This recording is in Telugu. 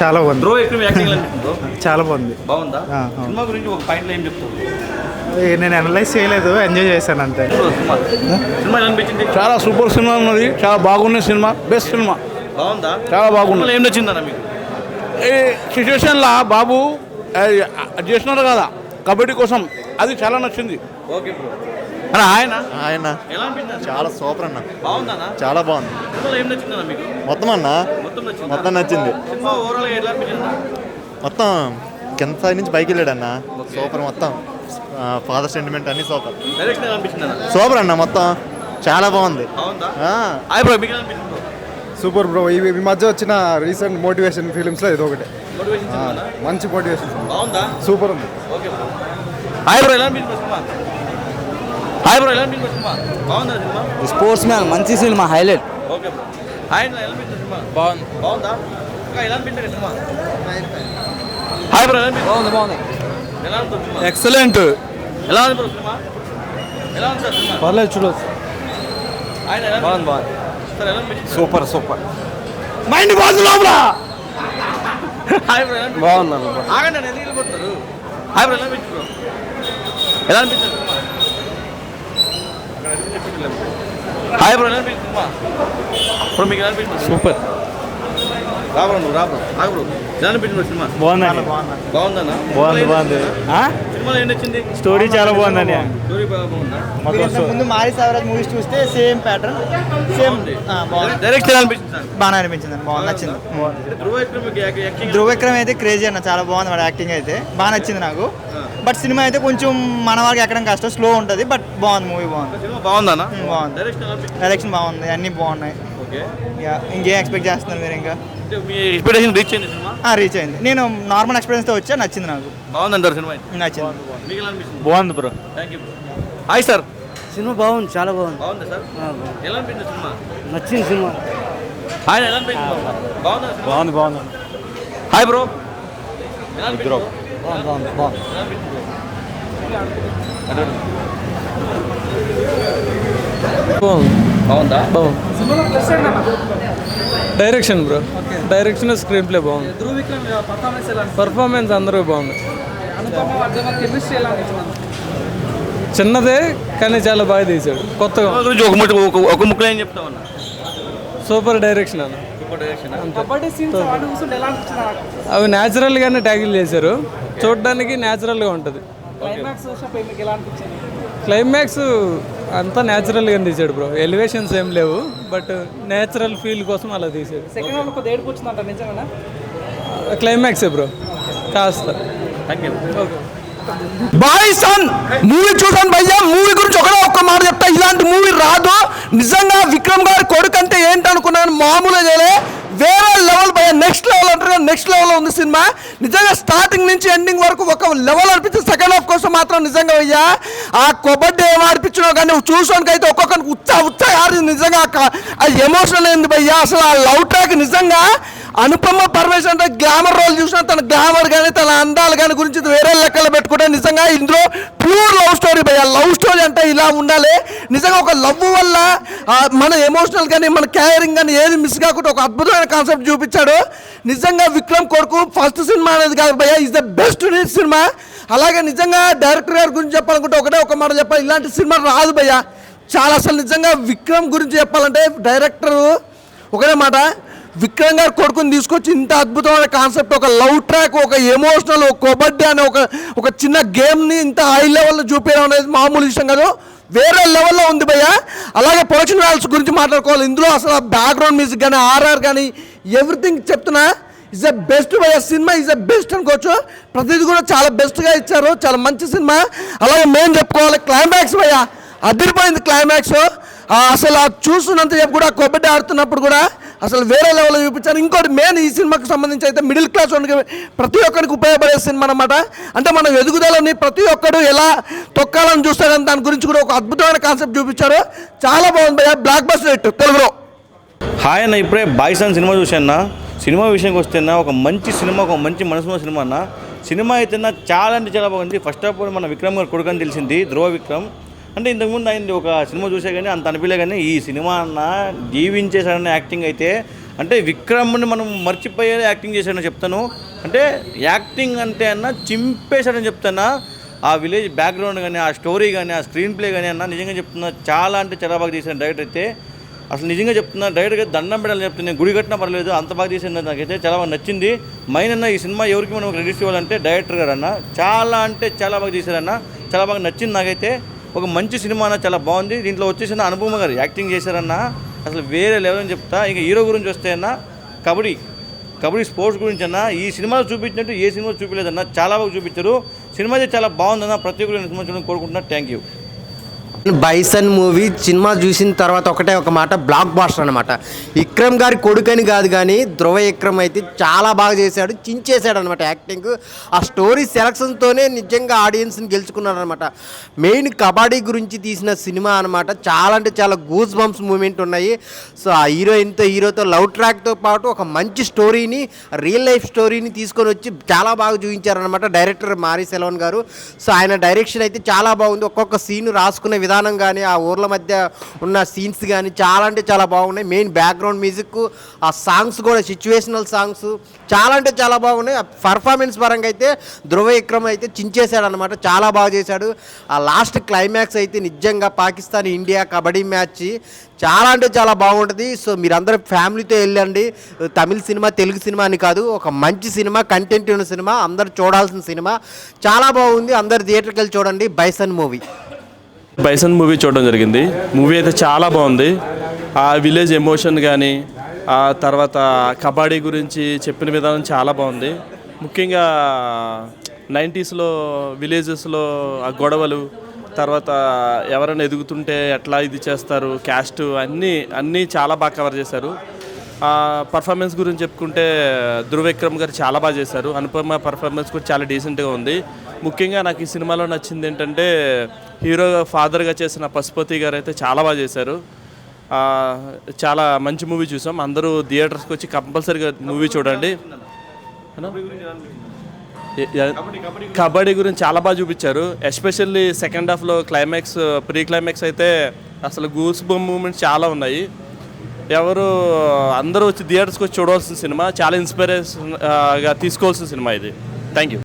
చాలా బాగుంది. బ్రో విక్రమ్ యాక్టింగ్ చాలా బాగుంది. బాగుందా? సినిమా గురించి ఒక పాయింట్లో ఏం చెప్తారు? నేను అనలైజ్ చేయలేదు, ఎంజాయ్ చేశాను అంతే. సినిమా ఎలా అనిపించింది? చాలా సూపర్ సినిమా ఉన్నది, చాలా బాగున్న సినిమా, బెస్ట్ సినిమా. బాగుందా? చాలా బాగుంది. ఏం నచ్చిందన్న మీకు? ఈ సిచ్యువేషన్లో బాబు చేస్తున్నారు కదా కబడ్డీ కోసం, అది చాలా నచ్చింది. Okay bro. అన్న ఆయన ఎలా అనిపించింది? చాలా సూపర్ అన్న, బాగుందన్నా? చాలా బాగుంది. సినిమాలో ఏం నచ్చిందన్న మీకు? మొత్తం అన్న మొత్తం నచ్చింది. సినిమా ఓవరాల్గా ఎలా అనిపించింది? మొత్తం కింద స్థాయి నుంచి పైకి వెళ్ళాడు అన్న. సూపర్, మొత్తం ఫాదర్ సెంటిమెంట్ అన్ని సూపర్. డైరెక్షన్ ఎలా అనిపించింది అన్న? సూపర్ అన్న, మొత్తం చాలా బాగుంది. బాగుందా? హాయ్ బ్రో, మీకు ఎలా అనిపించింది బ్రో? Super bro. ఈ మధ్య వచ్చిన రీసెంట్ మోటివేషన్ ఫిలిమ్స్లో ఇది ఒకటి మోటివేషన్ సినిమానా? మంచి మోటివేషన్. బాగుందా? సూపర్ ఉంది. Okay bro. హాయ్ బ్రో, ఎలా అనిపించింది సినిమా? హాయ్ బ్రో, ఎలా అనిపించింది సినిమా? బాగుందా సినిమా? స్పోర్ట్స్ మ్యాన్ మంచి cinema, highlight. Okay bro. Hi అన్న, ఎలా అనిపించింది సినిమా? బాగుందా? ఇంకా ఎలా అనిపించింది సినిమా? హాయ్ బ్రో, ఎలా అనిపించింది? బాగుంది. ఎలా అనిపించింది సినిమా? ఎక్సలెంట్. ఎలా ఉంది బ్రో సినిమా? ఎలా ఉంది సార్ సినిమా? పర్లేదు, చూడవచ్చు. ఆయన ఎలా బాగుంది. సార్ ఎలా అనిపించింది? సూపర్. మైండ్ బాగుంది లోపల. హాయ్ బ్రో, ఎలా అనిపించింది? బాగుంది. ఆగండి అన్న, ఎందుకు వెళ్ళిపోతున్నారు? హాయ్ బ్రో, ఎలా అనిపించింది బ్రో? ఎలా అనిపించింది సినిమా? హాయ్ బ్రో, ఎలా అనిపించింది సినిమా? బ్రో మీకు ఎలా అనిపించింది? సూపర్. రా బ్రో, నువ్వు రా బ్రో. ఆగు బ్రో, ఎలా అనిపించింది బ్రో సినిమా? బాగుందండి. బాగుందన్నా? బాగుంది. సినిమాలో ఏం నచ్చింది? స్టోరీ చాలా బాగుందండి. స్టోరీ బాగుందా? ముందు మారి సావరాజ్ మూవీస్ చూస్తే సేమ్ ప్యాటర్న్, సేమ్ బాగుంది. డైరెక్షన్ ఎలా అనిపించింది సార్? బాగా అనిపించింది, బాగుంది, నచ్చింది. ధ్రువ విక్రమ్ యాక్టింగ్ ధ్రువ విక్రమ్ అయితే క్రేజీ అన్న, చాలా బాగుంది వాడు యాక్టింగ్ అయితే, బాగా నచ్చింది నాకు. బట్ సినిమా అయితే కొంచెం మన వాళ్ళకి ఎక్కడం కష్టం, స్లో ఉంటుంది, బట్ బాగుంది, మూవీ బాగుంది. సినిమా బాగుందన్నా? బాగుంది. డైరెక్షన్ ఎలా అనిపించింది? డైరెక్షన్ బాగుంది, అన్నీ బాగున్నాయి. ఓకే. ఇంకేం ఎక్స్పెక్ట్ చేస్తున్నారు మీరు? ఇంకా మీ ఎక్స్పెక్టేషన్ రీచ్ అయింది సినిమా? రీచ్ అయింది. నేను నార్మల్ ఎక్స్పీరియన్స్తో వచ్చా, నచ్చింది నాకు. బాగుందంటారు సినిమా? నచ్చింది. మీకు ఎలా అనిపించింది? బాగుంది bro. Thank you bro. Hi sir. Cinema బాగుంది, చాలా బాగుంది. బాగుందా సార్? ఎలా అనిపించింది సినిమా? నచ్చింది సినిమా. హాయ్, ఎలా అనిపించింది? బాగుందా సినిమా? బాగుంది. హాయ్ బ్రో, ఎలా అనిపించింది బ్రో? బాగుంది. ఎలా అనిపించింది బ్రో? బాగుందా? Direction bro, direction screen play బాగుంది. పర్ఫార్మెన్స్ అందరూ బాగుంది. చిన్నదే కానీ చాలా బాగా తీశాడు, కొత్తగా. సినిమా గురించి ఒక ముక్కలో ఏం చెప్తామన్నా? సూపర్ డైరెక్షన్ అన్న. Super direction. అవి న్యాచురల్గానే ట్యాకిల్ చేశారు, చూడడానికి న్యాచురల్గా ఉంటుంది. క్లైమాక్స్ అంతా న్యాచురల్గా తీసాడు బ్రో, ఎలివేషన్స్ ఏం లేవు, బట్ న్యాచురల్ ఫీల్ కోసం అలా తీసాడు. క్లైమాక్సే బ్రో కాస్త. Thank you. Bison movie చూసాను భయ్యా. మూవీ గురించి ఒక్క మాట చెప్తా, ఇలాంటి మూవీ రాదు. నిజంగా విక్రమ్ గారి కొడుకు అంటే ఏంటనుకున్నాను, మామూలుగా చేయలే, వేరే లెవెల్ భయ్యా. నెక్స్ట్ లెవెల్ అంటారు, నెక్స్ట్ లెవెల్లో ఉంది సినిమా. నిజంగా స్టార్టింగ్ నుంచి ఎండింగ్ వరకు ఒక లెవెల్ అనిపించింది. సెకండ్ హాఫ్ కోసం మాత్రం నిజంగా భయ్యా ఆ కబడ్డీ ఏం అనిపించినా కానీ చూసుకోడానికి అయితే ఒక్కొక్కరికి ఉత్సాహ ఆడింది. నిజంగా ఆ ఎమోషన్ అయింది భయ్యా. అసలు ఆ లవ్ ట్రాక్ నిజంగా అనుపమ పరమేశ్వర్ అంటే గ్లామర్ రోల్ చూసినా తన గ్లామర్ కానీ తన అందాలు కానీ గురించి వేరే లెక్కలు పెట్టుకుంటే నిజంగా ఇందులో ప్యూర్ లవ్ స్టోరీ భయ్యా. లవ్ స్టోరీ అంటే ఇలా ఉండాలి. నిజంగా ఒక లవ్ వల్ల మన ఎమోషనల్ కానీ మన క్యారింగ్ కానీ ఏది మిస్ కాకుండా ఒక అద్భుతమైన కాన్సెప్ట్ చూపించాడు. నిజంగా విక్రమ్ కొడుకు ఫస్ట్ సినిమా అనేది కాదు భయ్యా, ఈజ్ ద బెస్ట్ సినిమా. అలాగే నిజంగా డైరెక్టర్ గారి గురించి చెప్పాలనుకుంటే ఒక మాట చెప్పాలి, ఇలాంటి సినిమా రాదు భయ్యా. చాలా అసలు నిజంగా విక్రమ్ గురించి చెప్పాలంటే డైరెక్టరు ఒకటే మాట, విక్రమ్ గారు కొడుకుని తీసుకొచ్చి ఇంత అద్భుతమైన కాన్సెప్ట్, ఒక లవ్ ట్రాక్, ఒక ఎమోషనల్, ఒక కబడ్డీ అనే ఒక చిన్న గేమ్ని ఇంత హై లెవెల్లో చూపించడం అనేది మామూలు విషయం కాదు, వేరే లెవెల్లో ఉంది భయ్య. అలాగే ప్రొడక్షన్ వాల్యూస్ గురించి మాట్లాడుకోవాలి. ఇందులో అసలు బ్యాక్గ్రౌండ్ మ్యూజిక్ కానీ ఆర్ఆర్ కానీ ఎవ్రీథింగ్ చెప్తున్నా ఈజ్ ద బెస్ట్ భయ్య. సినిమా ఈజ్ ద బెస్ట్ అనుకోవచ్చు. ప్రతిదీ కూడా చాలా బెస్ట్గా ఇచ్చారు, చాలా మంచి సినిమా. అలాగే మేము చెప్పుకోవాలి క్లైమాక్స్ భయ్య, అదిరిపోయింది క్లైమాక్స్. అసలు చూస్తున్నంత చెప్పు కూడా కబడ్డీ ఆడుతున్నప్పుడు కూడా అసలు వేరే లెవెల్లో చూపించారు. ఇంకోటి మెయిన్ ఈ సినిమాకి సంబంధించి అయితే మిడిల్ క్లాస్ వాడికి ప్రతి ఒక్కరికి ఉపయోగపడే సినిమా అనమాట. అంటే మన ఎదుగుదలని ప్రతి ఒక్కరు ఎలా తొక్కాలని చూస్తారని దాని గురించి కూడా ఒక అద్భుతమైన కాన్సెప్ట్ చూపించారు. చాలా బాగుంది భయ్యా, బ్లాక్ బస్టర్ హిట్ తెలుగులో. హాయ్ అన్న, ఇప్పుడే బాయ్ సన్ సినిమా చూసాను. సినిమా విషయానికి వస్తే ఒక మంచి సినిమా, ఒక మంచి మనసులో సినిమా అన్న. సినిమా అయితే చాలా అంటే చాలా బాగుంది. ఫస్ట్ ఆఫ్ ఆల్ మన విక్రమ్ గారు కొడుకు అని తెలిసింది, ధ్రువ విక్రమ్. అంటే ఇంతకుముందు ఆయన ఒక సినిమా చూసే కానీ అంత అనిపించలే, కానీ ఈ సినిమా అన్న జీవించేసాడన్న యాక్టింగ్ అయితే అంటే విక్రమ్ని మనం మర్చిపోయే యాక్టింగ్ చేశాడని చెప్తాను. అంటే యాక్టింగ్ అంటే అన్న చింపేశాడని చెప్తానా. ఆ విలేజ్ బ్యాక్గ్రౌండ్ కానీ, ఆ స్టోరీ కానీ, ఆ స్క్రీన్ ప్లే కానీ అన్న నిజంగా చెప్తున్నా చాలా అంటే చాలా బాగా చేశాను డైరెక్టర్ అయితే. అసలు నిజంగా చెప్తున్నా, డైరెక్ట్గా దండం పెట్టాలని చెప్తున్నా. నేను గుడి కట్టినా పర్లేదు, అంత బాగా చేసింది నాకైతే చాలా బాగా నచ్చింది. మెయిన్ అన్న ఈ సినిమా ఎవరికి మనం క్రెడిట్స్ ఇవ్వాలంటే డైరెక్టర్ గారు అన్న. చాలా అంటే చాలా బాగా చేశారన్న, చాలా బాగా నచ్చింది నాకైతే. ఒక మంచి సినిమా అన్న, చాలా బాగుంది. దీంట్లో వచ్చేసిన అనుపమ గారు యాక్టింగ్ చేశారన్న, అసలు వేరే లెవెల్ అని చెప్తా. ఇంకా హీరో గురించి వస్తే అన్న కబడ్డీ స్పోర్ట్స్ గురించి అన్న ఈ సినిమాలో చూపించినట్టు ఏ సినిమా చూపించలేదన్న, చాలా బాగా చూపించారు. సినిమా అయితే చాలా బాగుందన్న. ప్రతి ఒక్కరు సినిమా చూడడం కోరుకుంటున్నా. Thank you. Bison movie cinema చూసిన తర్వాత ఒకటే ఒక మాట, బ్లాక్ బాస్టర్ అనమాట. విక్రమ్ గారి కొడుకని కాదు కానీ ధ్రువ విక్రమ్ అయితే చాలా బాగా చేశాడు, చించేశాడు అనమాట యాక్టింగ్. ఆ స్టోరీ సెలక్షన్తోనే నిజంగా ఆడియన్స్ని గెలుచుకున్నాడు అనమాట. మెయిన్ కబడ్డీ గురించి తీసిన సినిమా అనమాట. చాలా అంటే చాలా గూస్ బంప్స్ మూమెంట్ ఉన్నాయి. సో ఆ హీరోతో లవ్ ట్రాక్తో పాటు ఒక మంచి స్టోరీని, రియల్ లైఫ్ స్టోరీని తీసుకొని వచ్చి చాలా బాగా చూపించారనమాట డైరెక్టర్ మారీ సెల్వన్ గారు. సో ఆయన డైరెక్షన్ అయితే చాలా బాగుంది. ఒక్కొక్క సీన్ రాసుకునే విధానం కానీ, ఆ ఊర్ల మధ్య ఉన్న సీన్స్ కానీ చాలా అంటే చాలా బాగున్నాయి. మెయిన్ బ్యాక్గ్రౌండ్ మ్యూజిక్, ఆ సాంగ్స్ కూడా సిచ్యువేషనల్ సాంగ్స్ చాలా అంటే చాలా బాగున్నాయి. ఆ పర్ఫార్మెన్స్ పరంగా అయితే ధ్రువ విక్రమ్ అయితే చించేశాడు అనమాట, చాలా బాగా చేశాడు. ఆ లాస్ట్ క్లైమాక్స్ అయితే నిజంగా పాకిస్తాన్ ఇండియా కబడ్డీ మ్యాచ్ చాలా అంటే చాలా బాగుంటుంది. సో మీరందరూ ఫ్యామిలీతో వెళ్ళండి. తమిళ సినిమా, తెలుగు సినిమా అని కాదు, ఒక మంచి సినిమా, కంటెంట్ ఉన్న సినిమా, అందరు చూడాల్సిన సినిమా, చాలా బాగుంది. అందరు థియేటర్కి వెళ్ళి చూడండి బైసన్ మూవీ చూడడం జరిగింది. మూవీ అయితే చాలా బాగుంది. ఆ విలేజ్ ఎమోషన్ కానీ, ఆ తర్వాత కబడ్డీ గురించి చెప్పిన విధానం చాలా బాగుంది. ముఖ్యంగా 90స్లో విలేజెస్లో ఆ గొడవలు, తర్వాత ఎవరైనా ఎదుగుతుంటే ఎట్లా ఇది చేస్తారు, క్యాస్ట్ అన్నీ చాలా బాగా కవర్ చేశారు. పర్ఫార్మెన్స్ గురించి చెప్పుకుంటే ధ్రువ విక్రమ్ గారు చాలా బాగా చేశారు. అనుపమ పర్ఫార్మెన్స్ కూడా చాలా డీసెంట్గా ఉంది. ముఖ్యంగా నాకు ఈ సినిమాలో నచ్చింది ఏంటంటే హీరో ఫాదర్గా చేసిన పశుపతి గారు అయితే చాలా బాగా చేశారు. చాలా మంచి మూవీ చూసాం. అందరూ థియేటర్స్కి వచ్చి కంపల్సరీగా మూవీ చూడండి. కబడ్డీ గురించి చాలా బాగా చూపించారు. ఎస్పెషల్లీ సెకండ్ హాఫ్లో ప్రీ క్లైమాక్స్ అయితే అసలు గూస్ బంప్ మూమెంట్స్ చాలా ఉన్నాయి. అందరూ వచ్చి థియేటర్స్కి వచ్చి చూడవలసిన సినిమా, చాలా ఇన్స్పిరేషన్గా తీసుకోవాల్సిన సినిమా ఇది. Thank you.